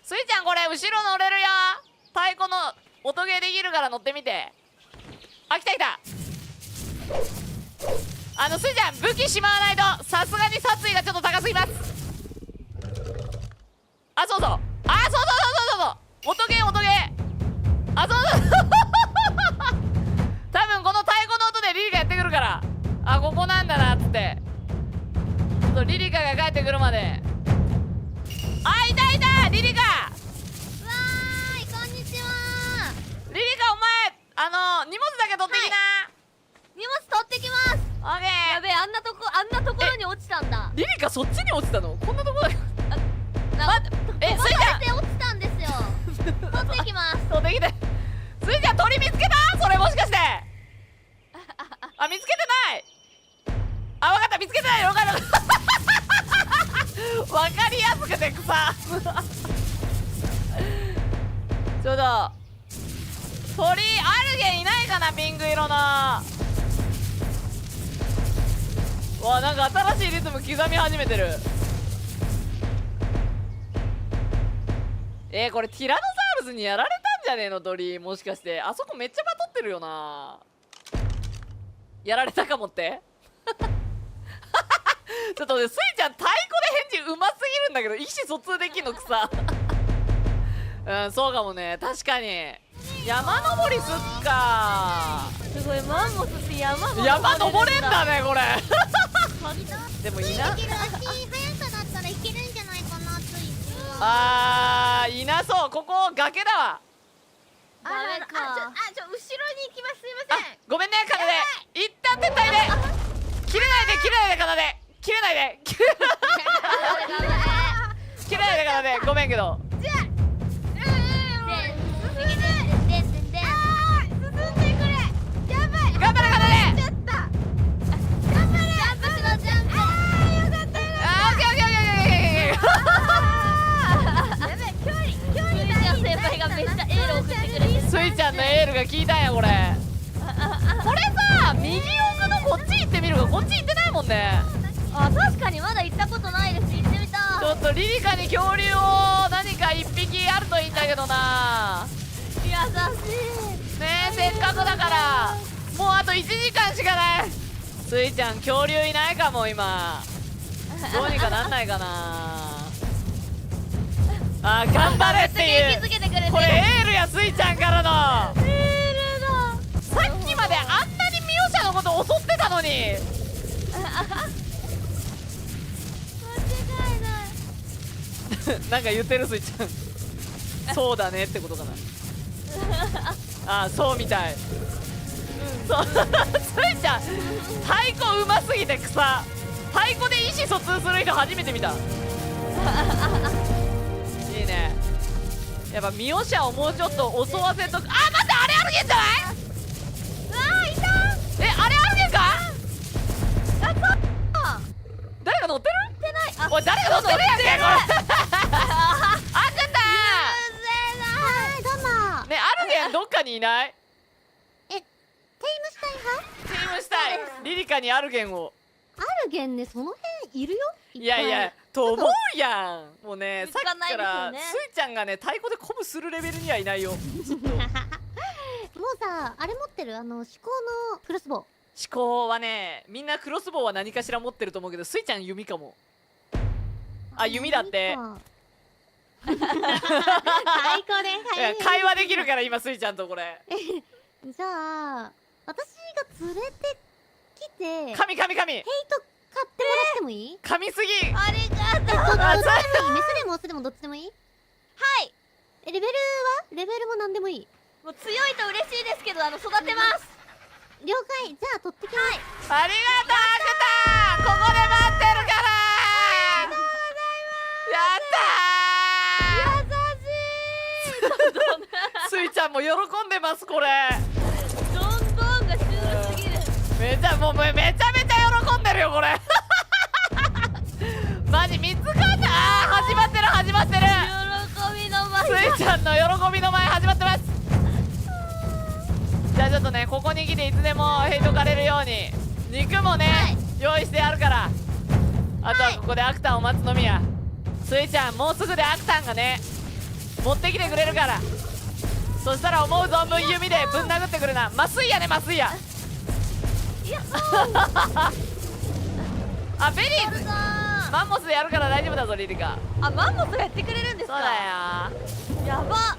スイちゃんこれ後ろ乗れるよ。太鼓の音ゲーできるから乗ってみて。あ、来た来た。スイちゃん武器しまわないとさすがに殺意がちょっと高すぎます。あ、そうそう、あ、そうそうそうそうそう、音ゲー音ゲー、あ、そうそう多分この太鼓の音でリリカやってくるから、あ、ここなんだなっつって、ちょっとリリカが帰ってくるまで。あ、いたいた、リリカ。わーい、こんにちは。リリカ、お前荷物だけ取ってきな。荷物取ってきます。オッケー。やべえ、あんなところに落ちたんだ。リリカそっちに落ちたの？こんなとこだよ。飛ばスイちゃんされて落ちたんですよ。取ってきます。取ってきて。スイちゃん鳥見つけた？それもしかして。あ、見つけてない。あ、わかった、見つけてないよ。わかる。わかりやすくて草。ちょっと鳥アルゲンいないかな、ピンク色の。わ、なんか新しいリズム刻み始めてる。これティラノサウルスにやられたんじゃねえの、鳥。もしかしてあそこめっちゃバトってるよな。やられたかもってちょっとね、スイちゃん太鼓で返事うますぎるんだけど、意思疎通できんの草うん、そうかもね、確かに。山登りすっか。すごい、マンモスって山登れんだねこれでもいな、速さだったらいけるんじゃないかな、ついつい。あー、いなそう。ここ崖だわ。ダメか。後ろに行きます。すいません。ごめんね、かなで。一旦撤退で。切れないで、切れないで、かなで。切れないで。切れないで、かなで。ごめんけど。頑張れ、かなで。スイちゃんのエールが効いたんや、これ。これさ、右奥のこっち行ってみるか。こっち行ってないもんね。あ、確かにまだ行ったことないです。行ってみたい。ちょっとリリカに恐竜を何か一匹あるといいんだけどな。優しいねえ、せっかくだからもうあと1時間しかない。スイちゃん恐竜いないかも今。どうにかなんないかな。あ、頑張れっていうこれエールや、スイちゃんからのエールだ。さっきまであんなにミオシャのこと襲ってたのに。間違いない。なんか言ってる、スイちゃんそうだねってことかなあ、そうみたい。そうスイちゃん太鼓うますぎて草。太鼓で意思疎通する人初めて見たいいね。やっぱミオシャをもうちょっと襲わせとく。あ、待って、あれアルゲンじゃない？うわー、いた。あれアルゲンか？あ、誰が乗ってる？ってない。あ、おい、誰が乗ってるやんけこれあんたはい、どうも。ね、アルゲンどっかにいない？テイムしたい派？チームしたい。リリカにアルゲンを。アルゲンね、その辺いるよ。いやいや、と思うやん。もうね、さっきから見つかんないですよねスイちゃんがね、太鼓で鼓舞するレベルにはいないよ。もうさ、あれ持ってる、思考のクロスボウ。思考はね、みんなクロスボウは何かしら持ってると思うけど、スイちゃん弓かも。あ、弓だって。太鼓で、いや会話できるから今、スイちゃんとこれ。じゃあ、私が連れてきて、神神神ヘイト買ってもらってもいい？神すぎ。ありがとう。どっちでもいい。メスでもオスでもどっちでもいい？はい。レベルは？レベルも何でもいい。もう強いと嬉しいですけど、育てます。了解。じゃあ取ってきます。ありがとう、アクタここで待ってるから。やったー。スイちゃんも喜んでます、これ。どんどんがシュールすぎる。めちゃめちゃ喜んでるよ、これ。マジ見つかった。あー、始まってる始まってる。喜びの舞。スイちゃんの喜びの前始まってます。じゃあちょっとね、ここに来ていつでもヘイトかれるように肉もね、用意してあるから。あとはここでアクターを待つのみや。スイちゃんもうすぐでアクタンがね持ってきてくれるから、そしたら思う存分弓でぶん殴ってくるな。麻酔やね麻酔や。あベリーズマンモスでやるから大丈夫だぞリリカ。あ、マンモスやってくれるんですか。そうだよ。やば。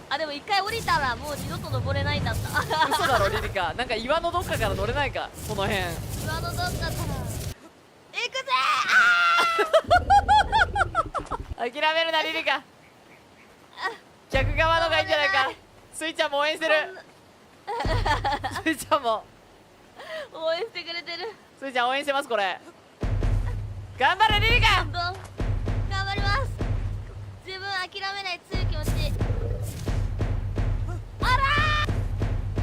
あ、でも一回降りたらもう二度と登れないんだった。嘘だろリリカ。なんか岩のどっかから乗れないかこの辺。岩のどっかから行くぜ諦めるなリリカ。逆側のがいいんじゃないか。スイちゃんも応援してる。スイちゃんも応援してくれてる。スイちゃん応援してます。これ頑張れリリカ。どんどん頑張ります。自分諦めない強い気持ち。あら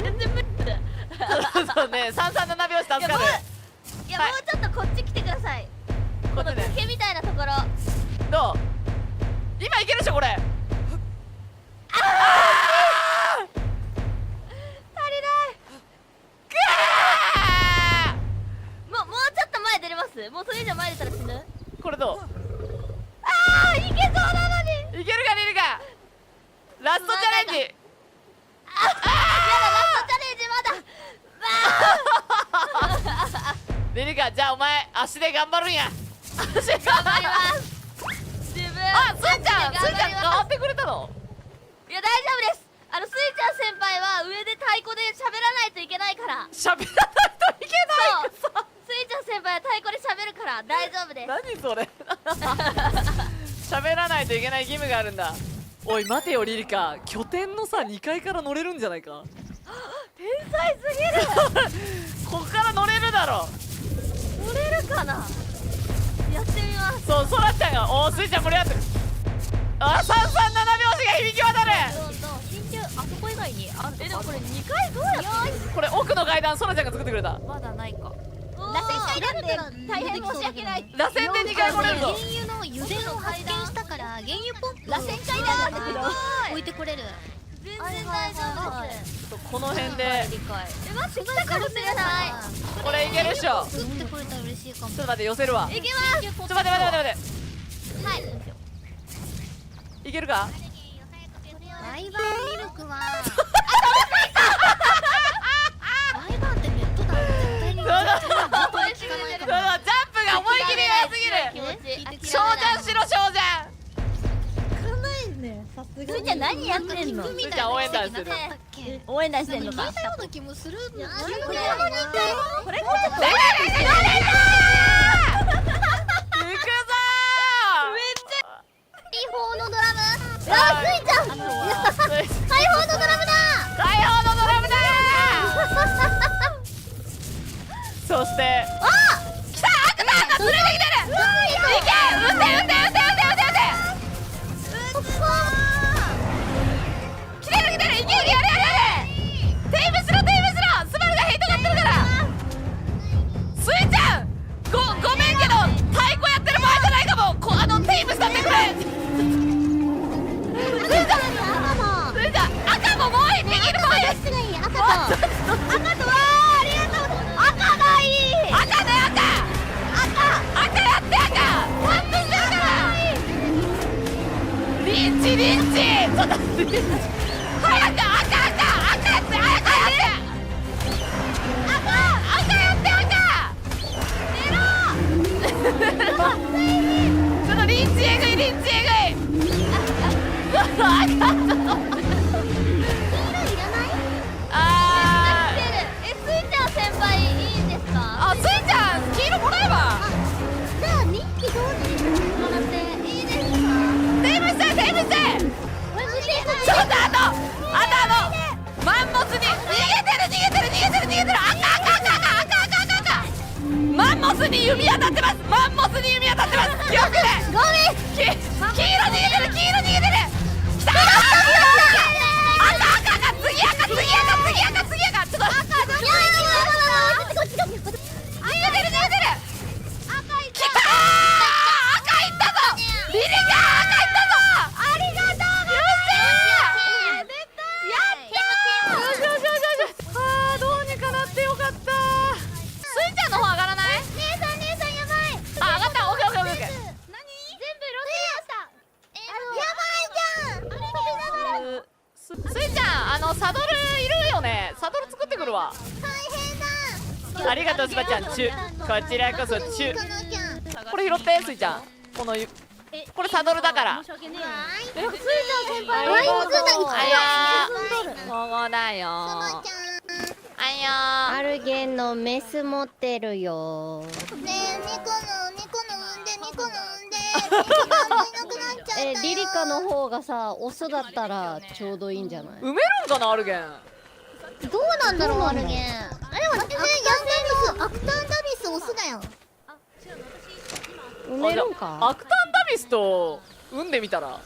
ー全然無理だ。そうね、337拍子助かる。いや、もうちょっとこっち来てください。このこっちね。崖みたいなところ。どう今いけるでしょこれ。足りない。もうちょっと前出れます。もうそれ以上前出たら死ぬ。これどうあー、いけそうなのに。いけるかリリカ。ラストチャレンジ。やだ、ラストチャレンジまだ。リリカじゃあお前足で頑張るんや。足で頑張ります。自分あスイちゃんマジで頑張り変わまってくれたの。す。いや、大丈夫です。スイちゃん先輩は上で太鼓で喋らないといけないから。喋らないといけないくそ。スイちゃん先輩は太鼓で喋るから大丈夫です。何それ。喋らないといけない義務があるんだ。おい待てよリリカ、拠点のさ2階から乗れるんじゃないか。天才すぎる。こっから乗れるだろ。乗れるかな。やってみます。そうソラちゃんがおおスイちゃん盛り上がってる。あ337拍子が響き渡る。緊急あそこ以外にある。でもこれ2回どうやってこれ奥の階段ソラちゃんが作ってくれた。まだないか。螺旋階段で大変申し訳ない。螺旋で2回来れるぞ。原油の油田を発見したから原油ポンプ螺旋階段だけど置いてこれる。全然大丈夫です。ちょっとこの辺で理解。待って、来たかもしれない。これいけるっしょ。作ってくれたら嬉しいかも。ちょっと待って寄せるわ。いきます。ちょっと待って待って待ってはい。待っていけるか。ライバーミルクはライバーってネットだろ絶対に。そうだ絶対に本当に聞かないかも。ジャンプが思い切り弱すぎる。昇ジャンしろ昇ジャン。すいちゃん何やってんの。聞くみたいスイちゃん応援団なしてる。なかったっけ。応援団してんのか。聞いたような気もするんだよ。これこれこれ行くぞ大砲のドラム。ー。あスイちゃん。大砲のドラムだ。大砲のドラムだー。そして来たアクターが連れてきてる。いけ撃て撃て撃て撃て撃て撃て。来てる来てる。いけるやれやれやれ。テイムしろテイムしろ。スバルがヘイトがってるから。スイちゃんごめんけど太鼓やってる場合じゃないかも。テイムしたってくれ。スイちゃん赤ももういい。右にもういい。赤がいい。赤とありがとう。赤がいい。赤ね赤やって赤パンとしてるから。リンチリンチちょっとリンチ早く赤やって赤やってちょっとリンチえぐいリンチえぐい。ちょっと赤黄色いらない？スイちゃん先輩いいんですか。スイちゃん黄色もらえば。じゃあ2匹同時にもらっていいですか？テイムしてテイムして。ちょっとマンモスに逃げてる赤マンモスに弓当たってます。よくねごめん。黄色逃げてる来た赤次赤ちょっと逃げてる来た赤いったぞリリカ赤いったぞ。ありがとうよしどうにかなってよかった。スイちゃんの方上がらない？姉さんやばい。あ上がった。オッケー。全部ロとうスパちゃんチュこちらこそチュこれ拾ってスイちゃんこのこれサドルだから申し訳ねえよえなんかスイちゃん先輩ワインワインくんだあ進んどるここだよアルゲンのメス持ってるよ。ねえ猫の産んで猫の産んで猫が産めなくなっちゃったよリリカの方がさオスだったらちょうどいいんじゃない？埋めるんかなアルゲンどうなんだろうアルゲンあでも全然アクタンダビスオスだよ埋めるんか？アクタンダビスと産んでみたら